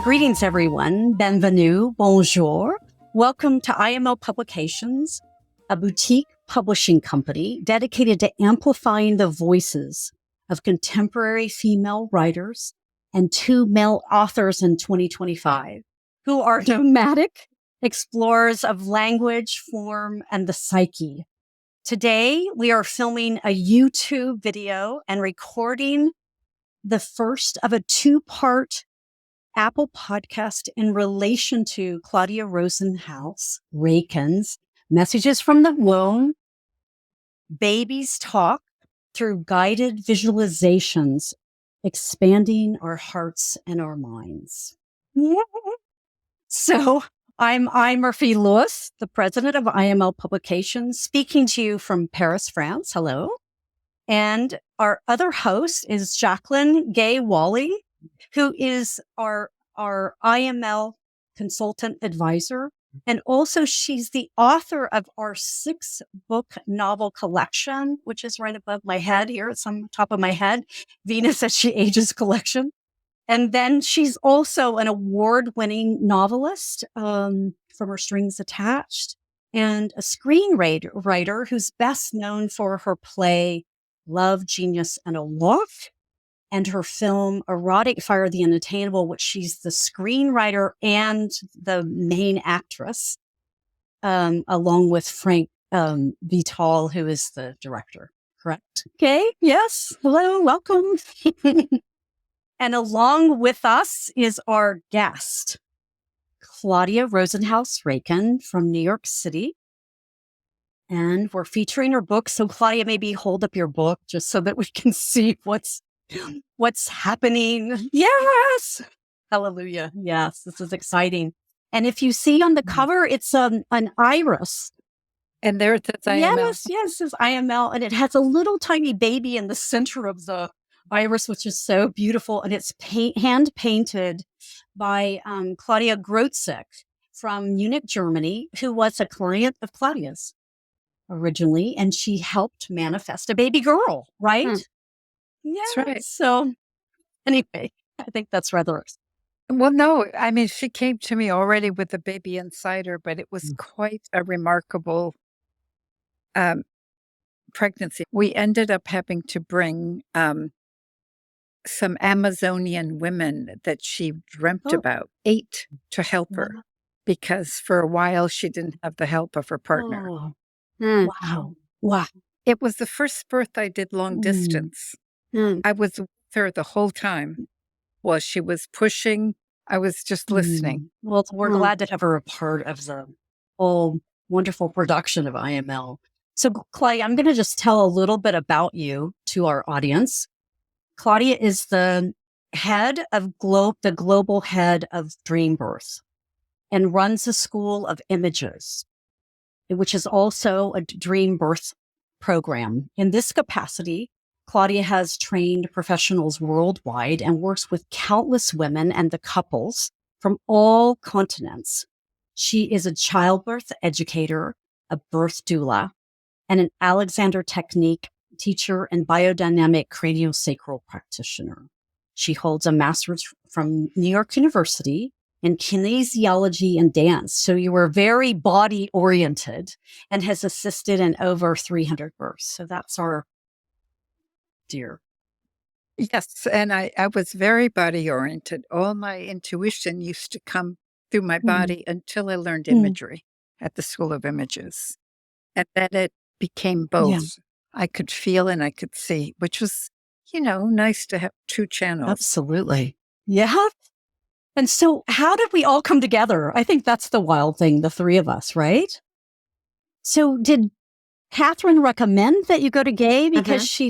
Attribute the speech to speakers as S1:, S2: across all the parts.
S1: Greetings, everyone. Bienvenue, bonjour. Welcome to IML Publications, a boutique publishing company dedicated to amplifying the voices of contemporary female writers and 2 male authors in 2025 who are nomadic explorers of language, form, and the psyche. Today, we are filming a YouTube video and recording the first of a 2-part Apple podcast in relation to Claudia Rosenhaus Raken's Messages from the Womb, Babies Talk through guided visualizations, expanding our hearts and our minds. So I'm Murphy Lewis, the president of IML Publications, speaking to you from Paris, France. Hello. And our other host is Jacqueline Gay-Wally, who is our IML consultant advisor. And also she's the author of our 6-book novel collection, which is right above my head here. It's on top of my head, Venus as She Ages collection. And then she's also an award-winning novelist from her Strings Attached, and a screenwriter who's best known for her play Love, Genius, and a Walk, and her film Erotic Fire the Unattainable, which she's the screenwriter and the main actress, along with Frank Vital, who is the director. Correct? Okay. Yes. Hello. Welcome. And along with us is our guest, Claudia Rosenhaus Raken from New York City. And we're featuring her book. So Claudia, maybe hold up your book just so that we can see what's happening. Yes. Hallelujah. Yes. This is exciting. And if you see on the cover, it's an iris.
S2: And there it says IML.
S1: Yes, it says IML. And it has a little tiny baby in the center of the iris, which is so beautiful. And it's hand painted by Claudia Grotzek from Munich, Germany, who was a client of Claudia's originally. And she helped manifest a baby girl, right? Yeah.
S2: That's right.
S1: So anyway, I think that's rather...
S2: Well, no, I mean, she came to me already with the baby inside her, but it was quite a remarkable pregnancy. We ended up having to bring some Amazonian women that she dreamt about, 8 to help her, because for a while she didn't have the help of her partner.
S1: Oh. Wow.
S2: It was the first birth I did long distance. I was with her the whole time while she was pushing. I was just listening.
S1: Well, we're glad to have her a part of the whole wonderful production of IML. So, Claudia, I'm going to just tell a little bit about you to our audience. Claudia is the head of the global head of Dream Birth, and runs a school of images, which is also a dream birth program. In this capacity, Claudia has trained professionals worldwide and works with countless women and the couples from all continents. She is a childbirth educator, a birth doula, and an Alexander Technique teacher and biodynamic craniosacral practitioner. She holds a master's from New York University in kinesiology and dance. So you were very body oriented and has assisted in over 300 births. So that's our dear.
S2: Yes, and I was very body oriented. All my intuition used to come through my body until I learned imagery at the School of Images. And then it became both. Yeah. I could feel and I could see, which was, nice to have 2 channels.
S1: Absolutely. Yeah. And so how did we all come together? I think that's the wild thing, the 3 of us, right? So did Catherine recommend that you go to Gay because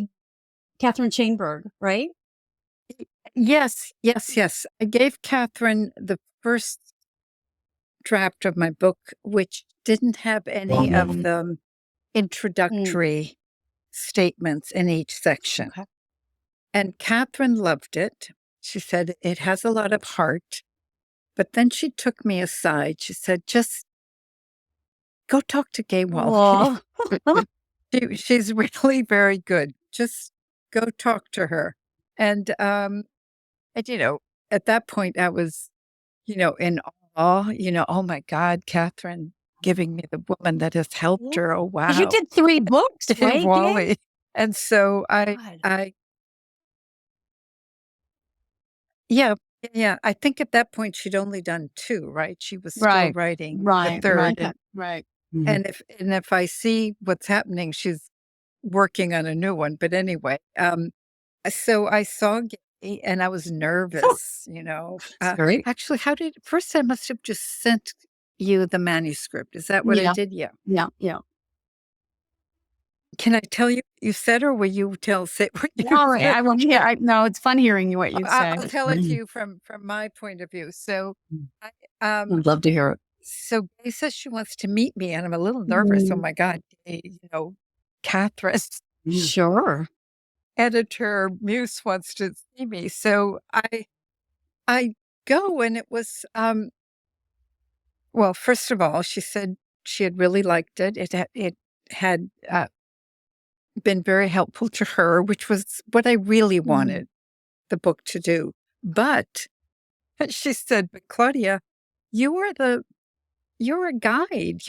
S1: Catherine Chainberg, right?
S2: Yes. I gave Catherine the first draft of my book, which didn't have any of the introductory statements in each section. Okay. And Catherine loved it. She said, it has a lot of heart. But then she took me aside. She said, just go talk to Gay Wally. She's really very good. Just go talk to her. And at that point, I was in awe, oh my God, Catherine giving me the woman that has helped her. Oh, wow.
S1: You did 3 books, right?
S2: Wally. And so yeah, I think at that point she'd only done 2, right? She was still writing the third.
S3: Right.
S2: And if I see what's happening, she's working on a new one. But anyway, so I saw Gay and I was nervous,
S1: Great.
S2: Actually, first I must have just sent you the manuscript. Is that what I did? Yeah.
S1: Yeah.
S2: Can I tell you what you said, or will you say what you
S3: No,
S2: said?
S3: I will hear. No, it's fun hearing what you say.
S2: I'll tell it to you from my point of view. So,
S1: I'd love to hear it.
S2: so Gay says she wants to meet me, and I'm a little nervous. Oh my God, Gay, Catherine,
S1: Sure.
S2: editor Muse wants to see me. So I go, and it was well, first of all, she said she had really liked it. It had been very helpful to her, which was what I really wanted the book to do. But she said, "But Claudia, you're a guide.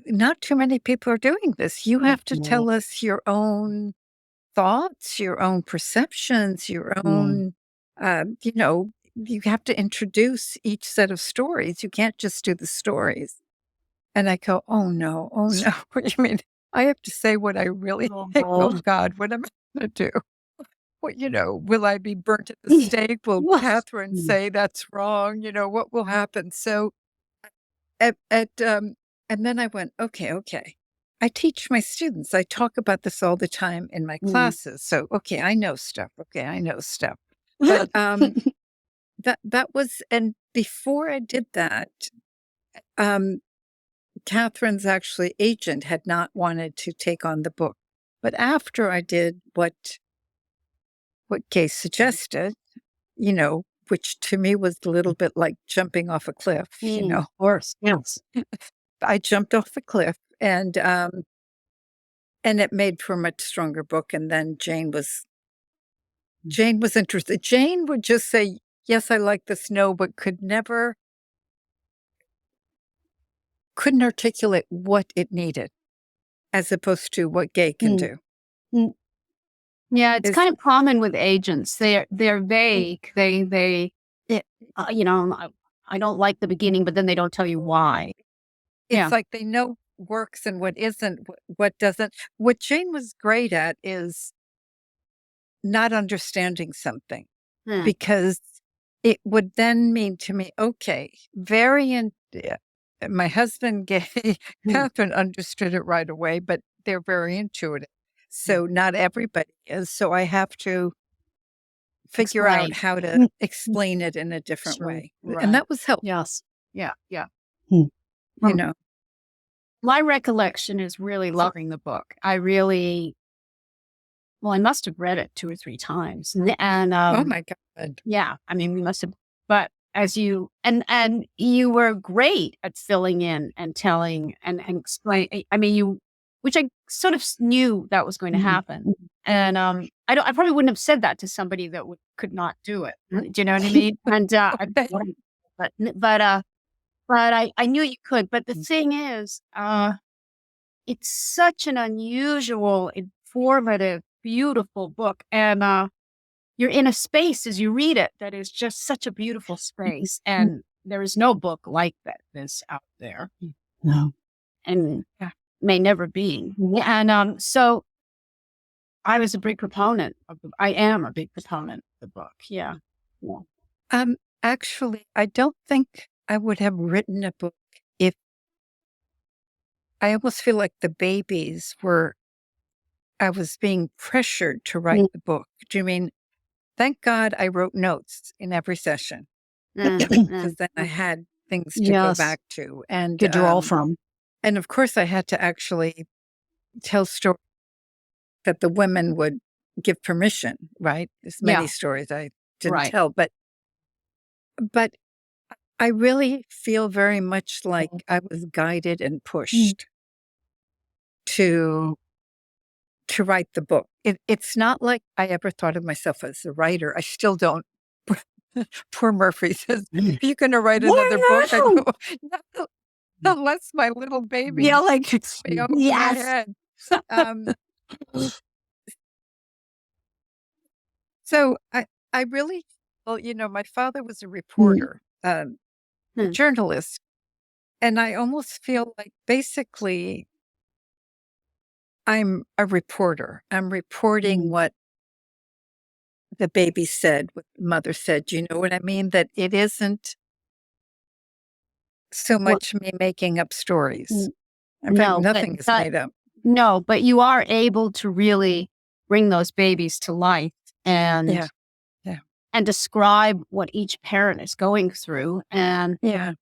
S2: Not too many people are doing this. You have to tell us your own thoughts, your own perceptions, your own, you have to introduce each set of stories. You can't just do the stories." And I go, oh no. What do you mean? I have to say what I really think. Oh God, what am I going to do? What, will I be burnt at the stake? Will Catherine say that's wrong? What will happen? So and then I went, okay. I teach my students. I talk about this all the time in my classes. So, okay, I know stuff. But that was, and before I did that, Catherine's actually agent had not wanted to take on the book. But after I did what Gay suggested, which to me was a little bit like jumping off a cliff,
S1: Of course. Yes.
S2: I jumped off the cliff, and it made for a much stronger book. And then Jane was interested. Jane would just say, yes, I like this, no, but couldn't articulate what it needed, as opposed to what Gay can do.
S3: Yeah, it's kind of common with agents. They're vague. They I don't like the beginning, but then they don't tell you why.
S2: It's like they know works and what isn't, what doesn't. What Jane was great at is not understanding something, because it would then mean to me, okay, my husband, Gay, Catherine understood it right away, but they're very intuitive. So not everybody is. So I have to figure out how to explain it in a different way. Right. And that was helpful.
S1: Yes.
S3: Yeah.
S2: You know,
S3: my recollection is really loving the book. I must have read it 2 or 3 times. And
S2: oh my God.
S3: Yeah. I mean, we must have, but as you, and you were great at filling in and telling and explain. I mean, which I sort of knew that was going to happen. And I probably wouldn't have said that to somebody that could not do it. Do you know what I mean? And but I knew you could. But the thing is, it's such an unusual, informative, beautiful book, and you're in a space as you read it that is just such a beautiful space, and there is no book like this out there.
S1: No,
S3: and may never be. And so I was a big proponent I am a big proponent of the book. Yeah.
S2: Actually, I don't think I would have written a book if I almost feel like the babies I was being pressured to write the book. Do you mean, thank God I wrote notes in every session, because then I had things to go back to and
S1: to draw from.
S2: And of course, I had to actually tell stories that the women would give permission, right? There's many stories I didn't tell, but I really feel very much like I was guided and pushed to write the book. It's not like I ever thought of myself as a writer. I still don't. Poor Murphy says, "Are you going to write another book?" I go, "No, unless my little baby
S1: Yeah, like,
S2: kicks me over my
S1: yes.
S2: head." Um, so I really, well, my father was a reporter, a
S3: Hmm.
S2: journalist, and I almost feel like basically I'm a reporter. I'm reporting what the baby said, what the mother said. Do you know what I mean? That it isn't so
S3: Well,
S2: much me making up stories. In fact,
S3: no,
S2: nothing is made up.
S3: no, but you are able to really bring those babies to life and
S2: Yeah. Yeah.
S3: and describe what each parent is going through and
S2: Yeah.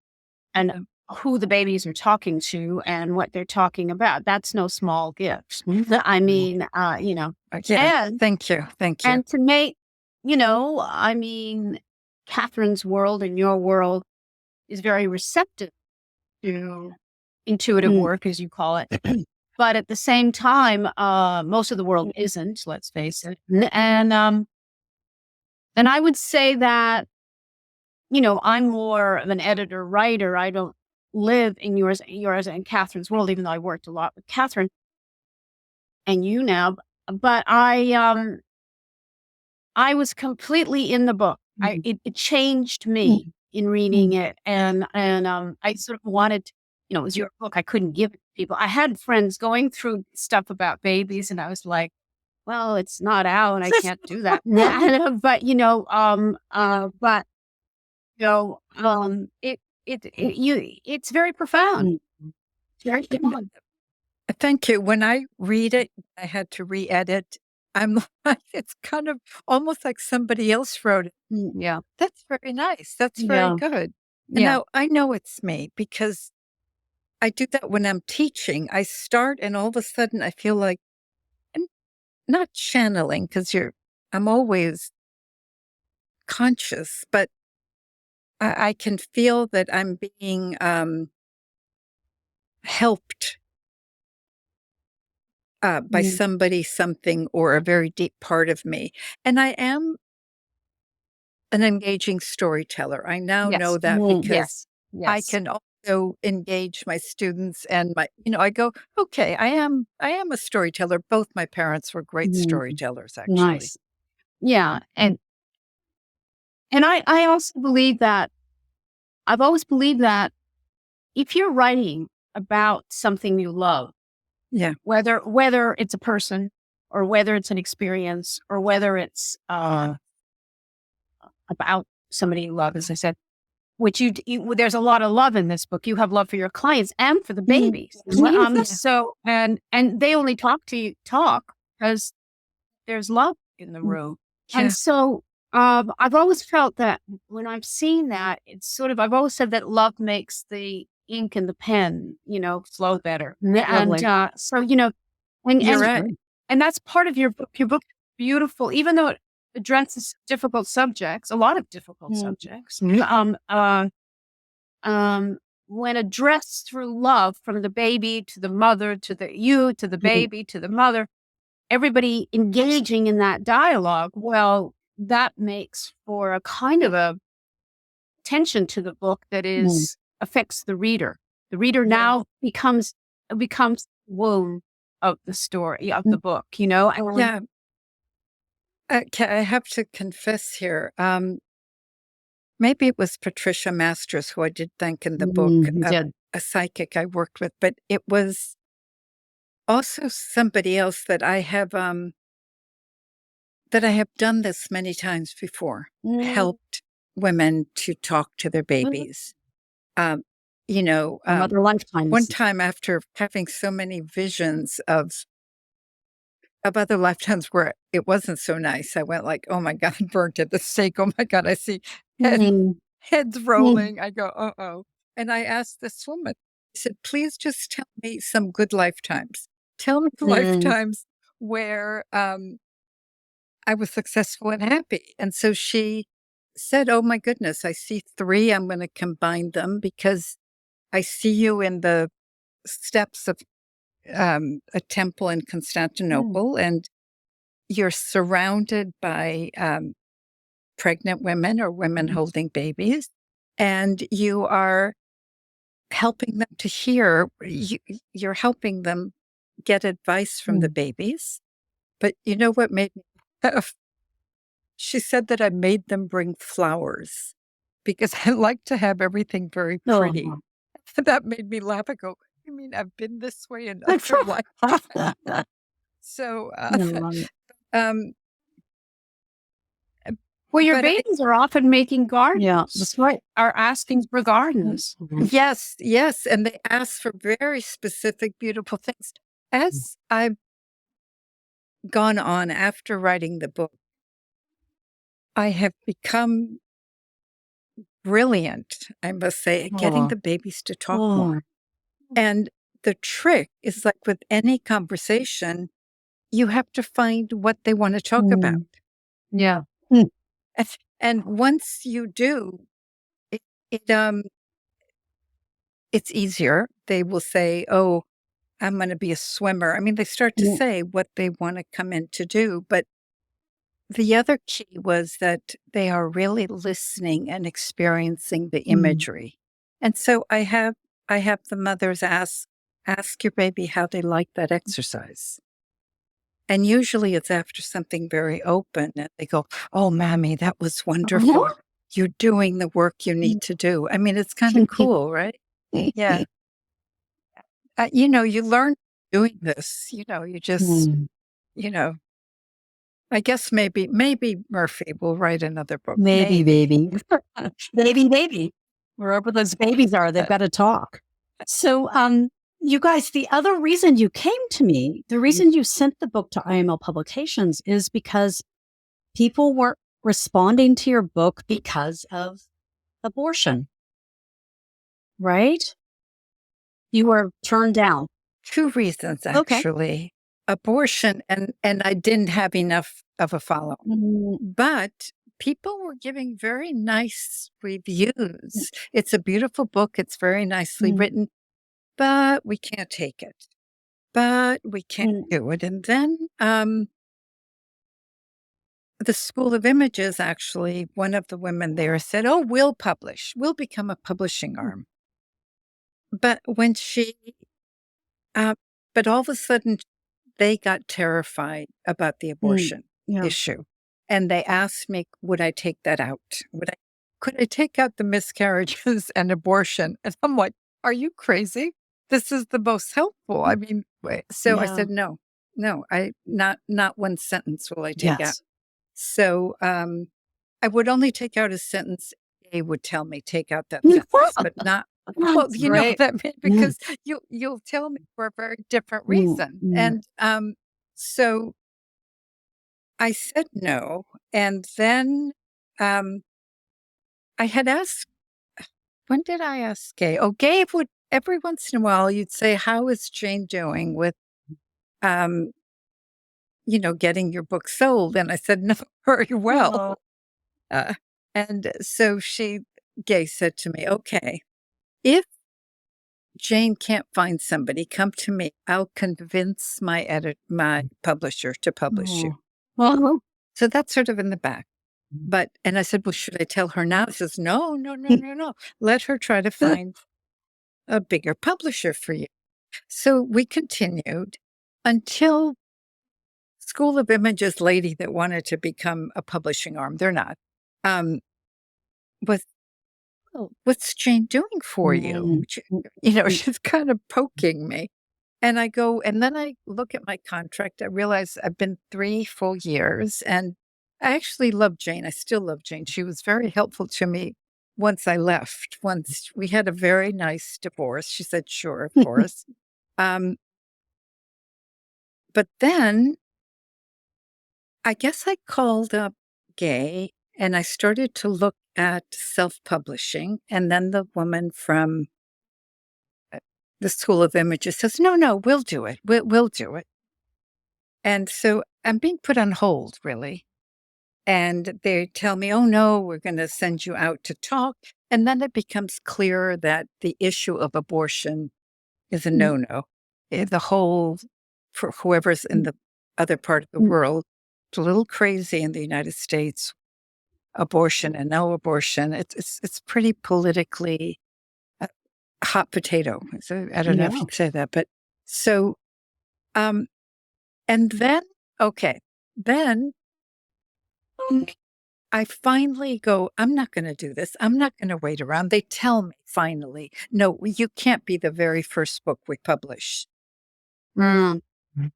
S3: who the babies are talking to and what they're talking about. That's no small gift. I mean,
S2: Yeah.
S3: and
S2: Thank you. Thank you.
S3: and to make, I mean, Catherine's world and your world is very receptive to intuitive work, as you call it. But at the same time, most of the world isn't, let's face it. And I would say that, I'm more of an editor writer. I don't live in yours and Catherine's world, even though I worked a lot with Catherine and you now. But I was completely in the book. It changed me in reading it, and I sort of wanted, it was your book. I couldn't give it to people. I had friends going through stuff about babies, and I was like, well, it's not out. I can't do that. But it's very profound. Very profound.
S2: Thank you. When I read it, I had to re-edit. I'm like, it's kind of almost like somebody else wrote it.
S3: Yeah.
S2: That's very nice. That's very good. And
S3: Yeah.
S2: now I know it's me because I do that when I'm teaching. I start and all of a sudden I feel like I'm not channeling because I'm always conscious, but I can feel that I'm being helped by somebody, something, or a very deep part of me. And I am an engaging storyteller. I now know that because I can also engage my students and I go, okay, I am a storyteller. Both my parents were great storytellers, actually.
S3: Nice. Yeah. And I also believe that I've always believed that if you're writing about something you love,
S2: Yeah.
S3: whether it's a person or whether it's an experience or whether it's about somebody you love, as I said, which there's a lot of love in this book. You have love for your clients and for the babies. So and they only talk because there's love in the room.
S2: Yeah.
S3: And so I've always felt that when I've seen that, it's sort of, I've always said that love makes the ink and the pen, flow better. And so,
S2: You're right.
S3: and that's part of your book. Your book is beautiful, even though it addresses difficult subjects, a lot of difficult subjects. When addressed through love from the baby to the mother, to the baby, to the mother, everybody engaging in that dialogue, well, that makes for a kind of a tension to the book that affects the reader. The reader now becomes womb of the story of the book,
S2: Yeah. Okay, I have to confess here. Maybe it was Patricia Masters who I did thank in the book, a psychic I worked with, but it was also somebody else that I have done this many times before, helped women to talk to their babies.
S3: Other lifetimes.
S2: One time after having so many visions of other lifetimes where it wasn't so nice, I went like, oh my God, burnt at the stake. Oh my God, I see heads rolling. I go, uh-oh. And I asked this woman, I said, please just tell me some good lifetimes. Tell me lifetimes where I was successful and happy. And so she said, oh my goodness, I see 3. I'm going to combine them because I see you in the steps of a temple in Constantinople, and you're surrounded by pregnant women or women holding babies, and you are helping them to hear. You're helping them get advice from the babies. But you know what made me laugh? She said that I made them bring flowers because I like to have everything very pretty. That made me laugh. I go, I mean, I've been this way in other life. So, um,
S3: well, your
S2: but I-
S3: babies are often making gardens.
S1: Yeah, that's right.
S3: Are asking for gardens.
S2: yes, yes. And they ask for very specific, beautiful things. As I've gone on after writing the book, I have become brilliant, I must say, at getting the babies to talk more. And the trick is like with any conversation, you have to find what they want to talk about.
S3: Yeah.
S2: And once you do, it's easier. They will say, "Oh, I'm going to be a swimmer." I mean, they start to say what they want to come in to do. But the other key was that they are really listening and experiencing the imagery. And so I have the mothers ask your baby how they like that exercise. And usually it's after something very open and they go, "Oh, Mammy, that was wonderful. You're doing the work you need to do." I mean, it's kind of cool, right? Yeah. You learn doing this, you just, I guess maybe Murphy will write another book.
S1: Maybe. Maybe. Wherever those babies are, they've got to talk. So, you guys, the other reason you came to me, the reason you sent the book to IML Publications is because people were responding to your book because of abortion, right? You were turned down.
S2: 2 reasons, actually. Abortion, and I didn't have enough of a follow. But people were giving very nice reviews. It's a beautiful book. It's very nicely written, but we can't take it. But we can't do it. And then the School of Images, actually, one of the women there said, "Oh, we'll publish. We'll become a publishing arm." But when but all of a sudden, they got terrified about the abortion issue. And they asked me, would I take that out? Could I take out the miscarriages and abortion? And I'm like, are you crazy? This is the most helpful. I mean, so I said, no, not one sentence will I take out. So I would only take out a sentence. They would tell me, take out that sentence, but not. Well, you know what that means, because you'll tell me for a very different reason. And so I said no. And then I had asked, when did I ask Gay? Oh, Gay would, every once in a while, you'd say, "How is Jane doing with, getting your book sold?" And I said, "No, very well." And so Gay said to me, "Okay, if Jane can't find somebody, come to me. I'll convince my publisher to publish you." So that's sort of in the back. And I said, "Well, should I tell her now?" She says, No. Let her try to find a bigger publisher for you. So we continued until School of Images lady that wanted to become a publishing arm, they're not, was, "Well, what's Jane doing for you?" She's kind of poking me. And I go, and then I look at my contract. I realize I've been 3 full years, and I actually love Jane. I still love Jane. She was very helpful to me once I left. Once we had a very nice divorce. She said, "Sure, of course." But then I guess I called up Gay and I started to look at self-publishing. And then the woman from the School of Images says, No, we'll do it. We'll do it. And so I'm being put on hold, really. And they tell me, "Oh, no, we're going to send you out to talk." And then it becomes clear that the issue of abortion is a no-no. The whole, for whoever's in the other part of the world, it's a little crazy in the United States. abortion and no abortion. It's pretty politically hot potato. So I don't know if you can say that, but so, and then, then I finally go, I'm not going to do this. I'm not going to wait around. They tell me finally, no, you can't be the very first book we publish.
S3: Mm.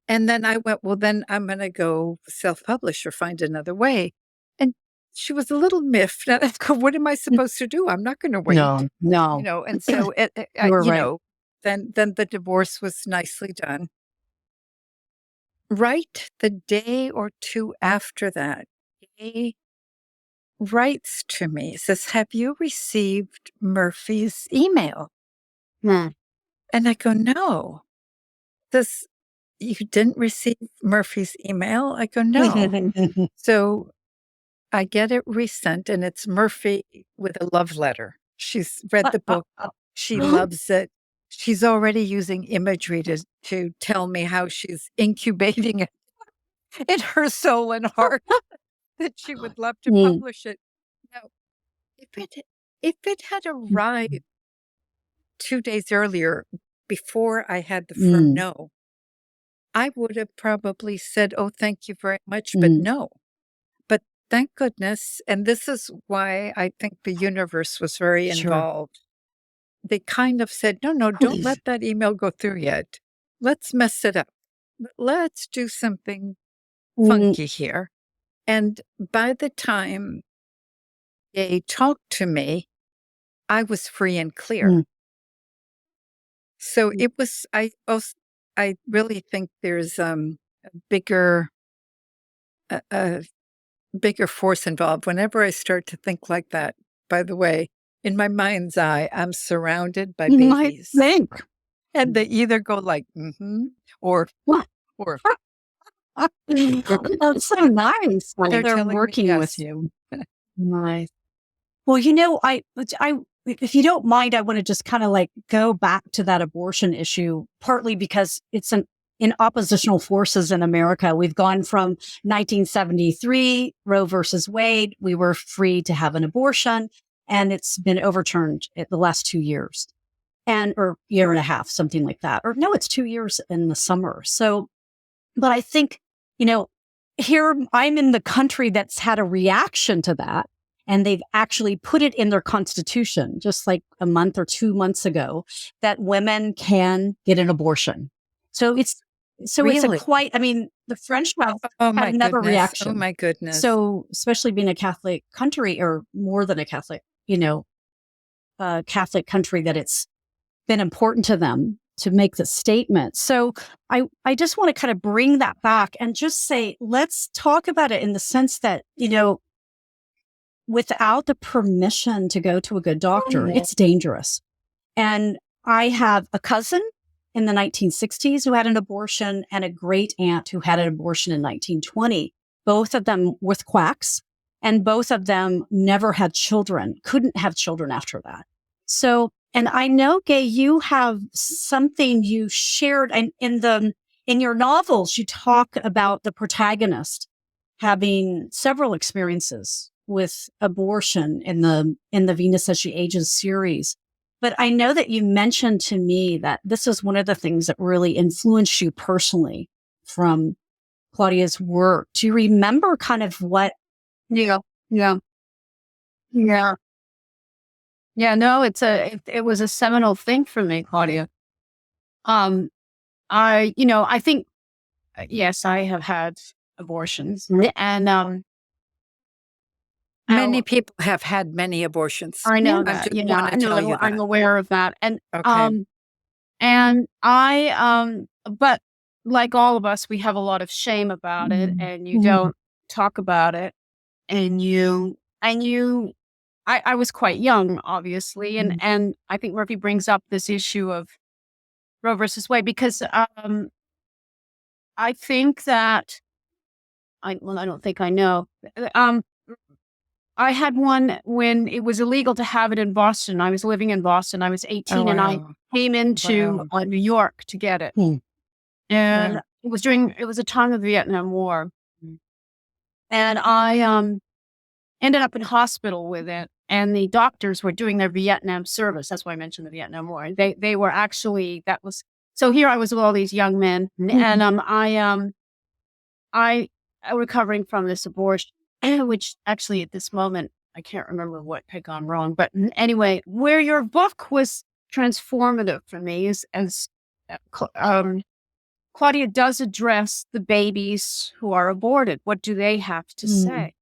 S2: And then I went, well, then I'm going to go self-publish or find another way. And she was a little miffed. And I go, what am I supposed to do? I'm not going to wait.
S1: No.
S2: And so, then the divorce was nicely done. Right the day or two after that, he writes to me, says, have you received Murphy's email?
S3: Mm.
S2: And I go, no. Says, you didn't receive Murphy's email? I go, no. So I get it resent, and it's Murphy with a love letter. She's read the book. She loves it. She's already using imagery to tell me how she's incubating it in her soul and heart that she would love to publish it. Now, if it had arrived 2 days earlier, before I had the firm no, I would have probably said, oh, thank you very much, but no. But thank goodness, and this is why I think the universe was very involved. They kind of said, no, don't let that email go through yet. Let's mess it up. Let's do something funky here. And by the time they talked to me, I was free and clear. So it was, I really think there's a bigger force involved. Whenever I start to think like that, by the way, in my mind's eye, I'm surrounded by babies. And they either go like, or what? Or
S1: that's so nice. They're working with you. Nice. Well, if you don't mind, I want to just kind of like go back to that abortion issue, partly because it's in oppositional forces in America. We've gone from 1973, Roe versus Wade. We were free to have an abortion, and it's been overturned in the last 2 years or year and a half, something like that. Or no, it's 2 years in the summer. So, but I think, here I'm in the country that's had a reaction to that. And they've actually put it in their constitution, just like a month or 2 months ago, that women can get an abortion. So it's the French have had another reaction.
S2: Oh my goodness.
S1: So especially being a Catholic country, or more than a Catholic, Catholic country, that it's been important to them to make the statement. So I just want to kind of bring that back and just say, let's talk about it in the sense that, without the permission to go to a good doctor, it's dangerous. And I have a cousin in the 1960s who had an abortion, and a great aunt who had an abortion in 1920, both of them with quacks, and both of them never had children, couldn't have children after that. So, and I know, Gay, you have something you shared, and in your novels, you talk about the protagonist having several experiences with abortion in the Venus as She Ages series. But I know that you mentioned to me that this is one of the things that really influenced you personally from Claudia's work. Do you remember kind of what?
S3: Yeah. No, it was a seminal thing for me, Claudia. I think, yes, I have had abortions, and
S2: many people have had many abortions.
S3: I know that. I'm aware of that. And but like all of us, we have a lot of shame about it, and you don't talk about it. And I was quite young, obviously, and I think Murphy brings up this issue of Roe versus Wade because I think that I don't think I know. I had one when it was illegal to have it in Boston. I was living in Boston. I was 18 and I came into New York to get it. And it was a time of the Vietnam War. And ended up in hospital with it. And the doctors were doing their Vietnam service. That's why I mentioned the Vietnam War. They were actually, so here I was with all these young men, and I recovering from this abortion, which actually at this moment, I can't remember what had gone wrong. But anyway, where your book was transformative for me is as Claudia does address the babies who are aborted. What do they have to say?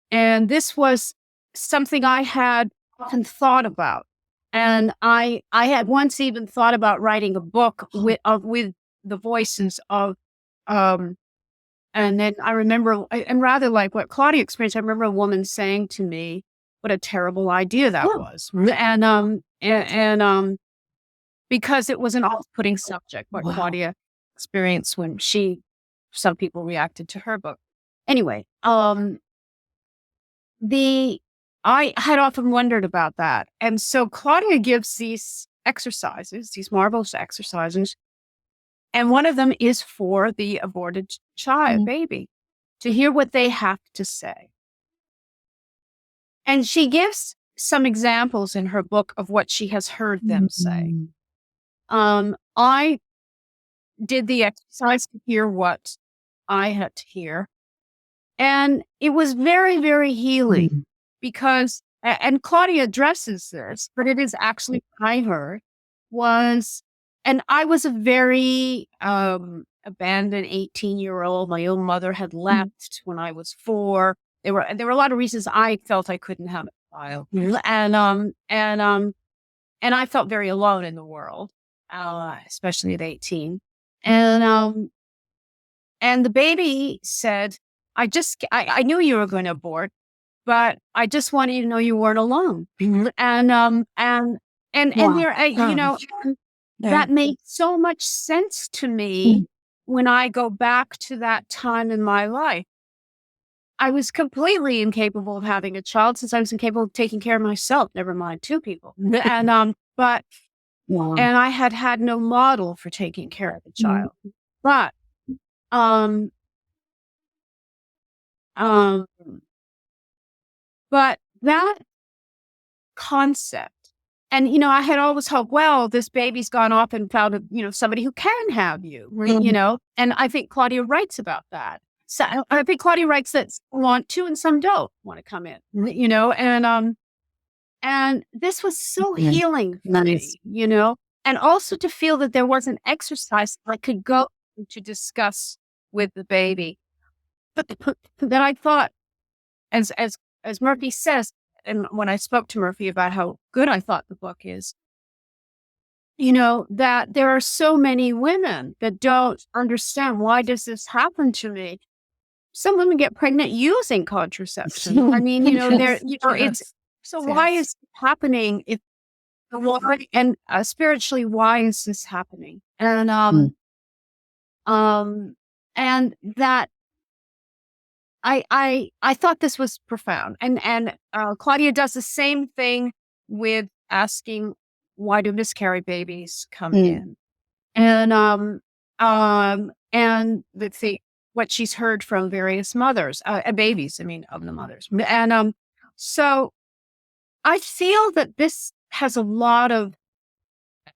S3: And this was something I had often thought about. And I had once even thought about writing a book with the voices of, and then I remember, and rather like what Claudia experienced, I remember a woman saying to me, what a terrible idea that was. And because it was an off-putting subject, what Claudia experienced when some people reacted to her book. Anyway, I had often wondered about that. And so Claudia gives these exercises, these marvelous exercises. And one of them is for the aborted child, baby, to hear what they have to say. And she gives some examples in her book of what she has heard them say. I did the exercise to hear what I had to hear. And it was very, very healing because, and Claudia addresses this, but it is actually what I heard was, and I was a very abandoned 18-year-old. My own mother had left when I was 4. There were a lot of reasons I felt I couldn't have a child. And I felt very alone in the world, especially at 18. And the baby said, I knew you were going to abort, but I just wanted you to know you weren't alone. And there, that made so much sense to me when I go back to that time in my life. I was completely incapable of having a child since I was incapable of taking care of myself, never mind 2 people. And, and I had no model for taking care of a child. But, but that concept, and, I had always hoped, well, this baby's gone off and found somebody who can have you, and I think Claudia writes about that. So I think Claudia writes that some want to and some don't want to come in, and this was so healing for me, and also to feel that there was an exercise I could go to discuss with the baby. But then I thought, as Murphy says, and when I spoke to Murphy about how good I thought the book is, that there are so many women that don't understand, why does this happen to me? Some women get pregnant using contraception. I mean, it's so why is it happening? And spiritually, why is this happening? And and that I thought this was profound. And Claudia does the same thing with asking, why do miscarried babies come in? And let's see what she's heard from various mothers, babies, of the mothers. And so I feel that this has a lot of,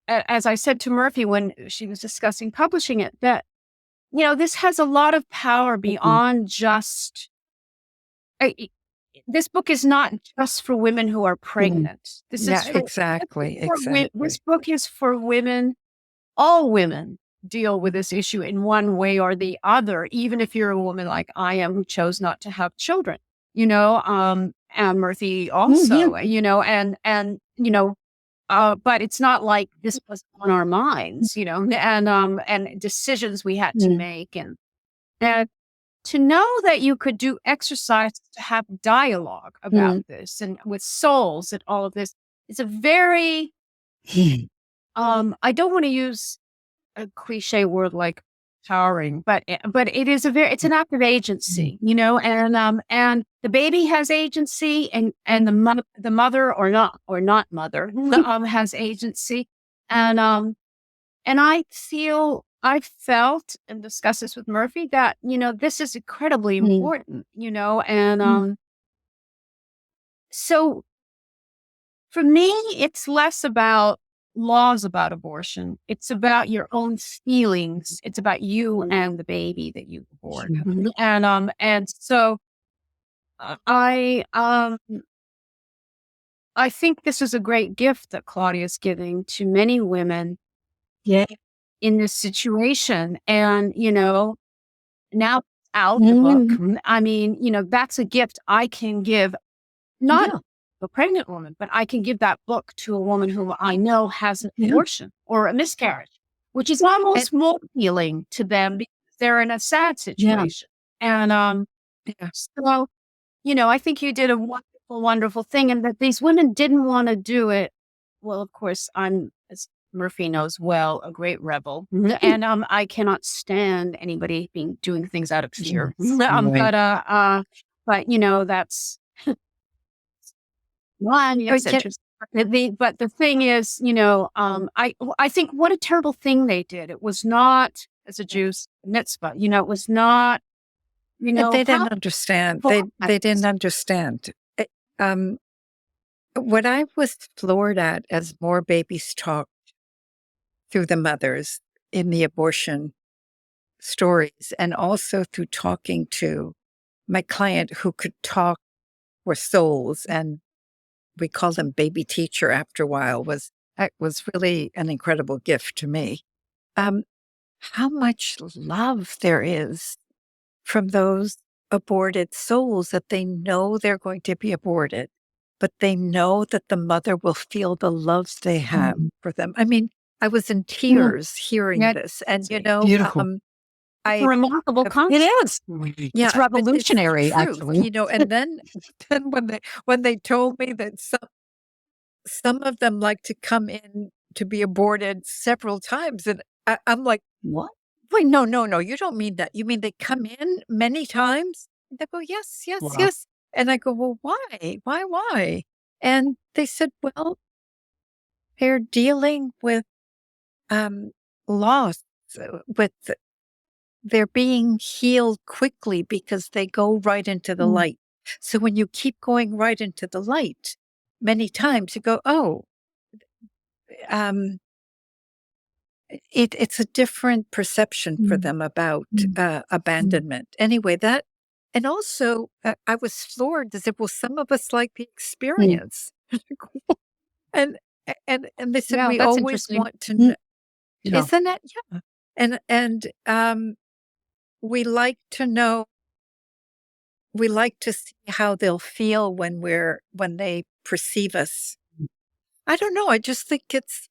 S3: as I said to Murphy when she was discussing publishing it, that this has a lot of power beyond just. This book is not just for women who are pregnant. This is
S2: exactly.
S3: This book is for women. All women deal with this issue in one way or the other, even if you're a woman like I am who chose not to have children. And Murphy also. But it's not like this was on our minds, and decisions we had to make, and to know that you could do exercise to have dialogue about this and with souls and all of this. It's a very, I don't want to use a cliche word like empowering, but it is it's an act of agency, and the baby has agency, and the mother or not mother has agency, and I felt and discussed this with Murphy that this is incredibly important, and So for me, it's less about laws about abortion. It's about your own feelings. It's about you and the baby that you born.
S1: Mhm.
S3: And so I I think this is a great gift that Claudia's giving to many women
S1: Yeah.
S3: in this situation. And, now out the book.
S1: Mhm.
S3: I mean, that's a gift I can give, not
S1: Yeah.
S3: a pregnant woman, but I can give that book to a woman who I know has an
S1: Yeah.
S3: abortion or a miscarriage, which is almost more healing to them because they're in a sad situation. And
S2: Yeah.
S3: so, I think you did a wonderful, wonderful thing, and that these women didn't want to do it. Well, of course, I'm, as Murphy knows well, a great rebel, and I cannot stand anybody doing things out of fear.
S2: Right.
S3: But that's one.
S2: Oh,
S3: Yes,
S2: yeah.
S3: but the thing is, I think what a terrible thing they did. It was not, as a Jew's mitzvah. It was not.
S2: They
S3: How
S2: didn't understand. They didn't understand. What I was floored at as more babies talked through the mothers in the abortion stories, and also through talking to my client who could talk for souls, and we call them baby teacher after a while, was really an incredible gift to me. How much love there is from those aborted souls, that they know they're going to be aborted, but they know that the mother will feel the love they have for them. I mean, I was in tears hearing
S3: Yeah,
S2: this, and
S1: beautiful.
S3: it's a
S2: I
S3: remarkable
S1: It
S3: concept.
S1: is.
S2: yeah,
S1: It's
S2: but
S1: revolutionary,
S2: the truth,
S1: actually.
S2: and then when they told me that some of them like to come in to be aborted several times, and I'm like,
S1: What?
S2: wait, no, you don't mean that. You mean they come in many times? They go, yes,
S1: Wow.
S2: yes. And I go, well, why? Why? And they said, well, they're dealing with loss, with they're being healed quickly because they go right into the light. So when you keep going right into the light, many times you go, oh, it's a different perception for them about abandonment. Anyway, that, and also I was floored. They said, well, some of us like the experience. and they said,
S3: Yeah,
S2: we
S3: that's
S2: always
S3: interesting.
S2: want to know.
S1: Yeah.
S2: Isn't it? Yeah. And we like to know, we like to see how they'll feel when they perceive us. I don't know. I just think it's,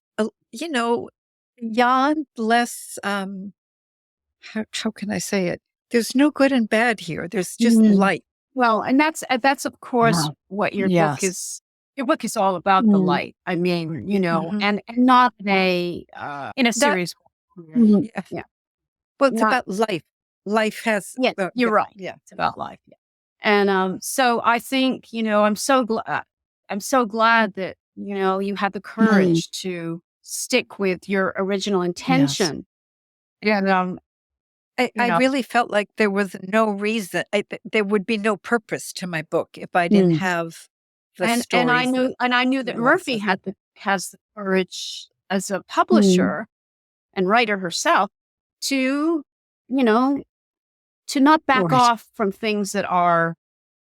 S2: beyond less, how can I say it? There's no good and bad here. There's just light.
S3: Well, and that's of course what your book
S1: Yes.
S3: is. Your book is all about the light. I mean, and not in a serious way.
S2: Yeah.
S3: Yeah.
S2: Well, it's
S3: Not-
S2: about life. Life has.
S3: Yes, you're right.
S2: Yeah.
S3: It's about life. Yeah. And so I think, I'm so glad that, you had the courage to stick with your original intention. And
S2: I really felt like there was no reason, there would be no purpose to my book if I didn't have the
S3: and
S2: stories.
S3: I knew that Murphy has the courage as a publisher and writer herself to, to not back off from things that are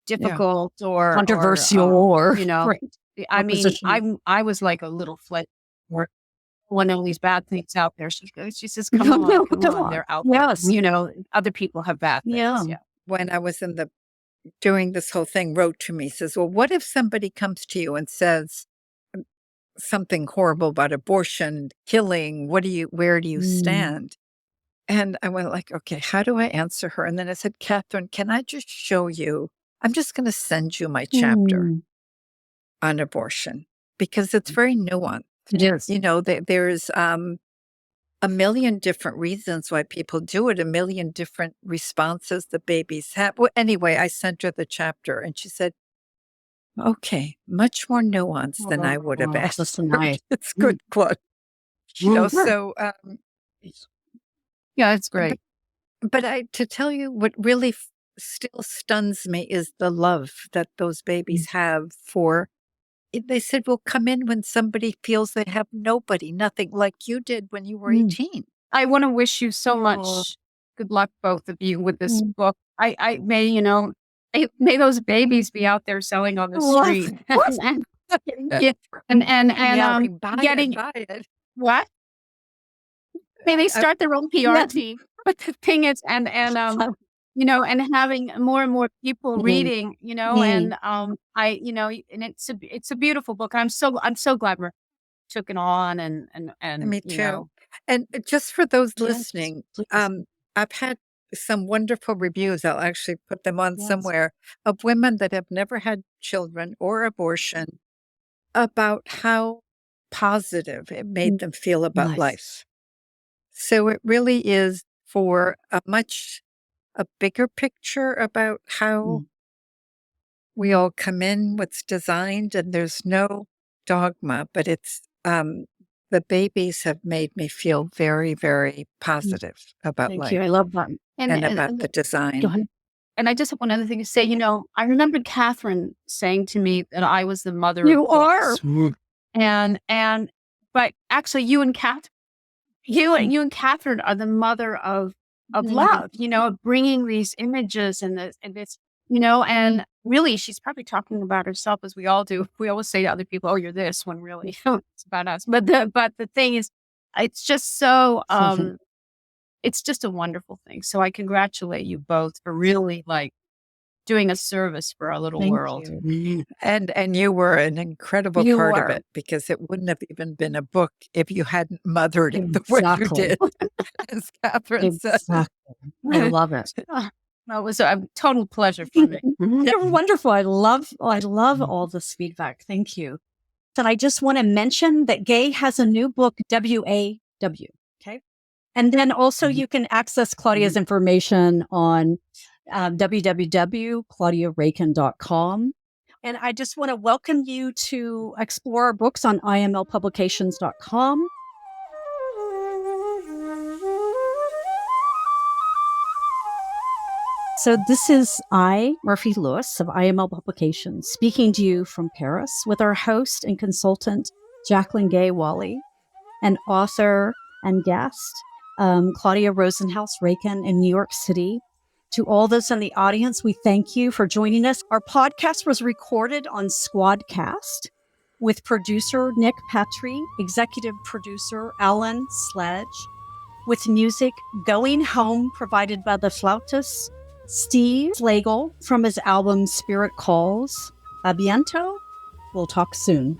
S3: difficult or
S1: controversial or
S3: right. I mean, I was like a little flit or one of these bad things out there. She says, come on, they're out there. Other people have bad things. Yeah.
S2: When I was doing this whole thing, wrote to me, says, well, what if somebody comes to you and says something horrible about abortion, killing? Where do you stand? And I went like, okay, how do I answer her? And then I said, Catherine, can I just show you? I'm just going to send you my chapter on abortion, because it's very nuanced.
S1: It is.
S2: There's a million different reasons why people do it, a million different responses the babies have. Well, anyway, I sent her the chapter and she said, okay, much more nuanced than I would have asked.
S1: That's nice.
S2: It's good, Claude. So
S3: yeah, it's great.
S2: But to tell you what really still stuns me is the love that those babies have for. They said, "Well, come in when somebody feels they have nobody, nothing," like you did when you were 18.
S3: I want to wish you so
S2: Oh.
S3: much good luck, both of you, with this book. I may, may those babies be out there selling on the street
S2: Yelling, "Buy
S3: getting
S2: it, buy it."
S3: what? May they start their own PR team. But the thing is, and having more and more people reading, and and it's a beautiful book. I'm so glad we took it on and
S2: Me too. And just for those listening, I've had some wonderful reviews. I'll actually put them on somewhere, of women that have never had children or abortion, about how positive it made them feel about life. So it really is for a bigger picture about how we all come in, what's designed, and there's no dogma, but it's the babies have made me feel very, very positive about
S1: Thank
S2: life.
S1: you. I love that.
S2: And about the design.
S1: Go ahead.
S3: And I just have one other thing to say. I remembered Catherine saying to me that I was the mother
S1: You
S3: of
S1: are.
S3: books. But actually, you and Catherine are the mother of love. Of bringing these images and this. And really, she's probably talking about herself, as we all do. We always say to other people, "Oh, you're this," when really it's about us. But the thing is, it's just so. It's just a wonderful thing. So I congratulate you both for really doing a service for our little world.
S1: You.
S2: And you were an incredible part of it, because it wouldn't have even been a book if you hadn't mothered it the way you did, as Catherine said.
S1: I love it.
S3: That was a total pleasure for me.
S1: They're wonderful. I love all this feedback. Thank you. And I just want to mention that Gay has a new book, WAW. Okay. And then also you can access Claudia's information on www.claudiarakin.com. And I just want to welcome you to explore our books on imlpublications.com. So this is I, Murphy Lewis of IML Publications, speaking to you from Paris with our host and consultant, Jacqueline Gay Wally, and author and guest, Claudia Rosenhaus-Rakin in New York City. To all those in the audience, we thank you for joining us. Our podcast was recorded on Squadcast with producer Nick Patri, executive producer Alan Sledge, with music Goin Home provided by the flautist Steve Slagle from his album Spirit Calls. A biento. We'll talk soon.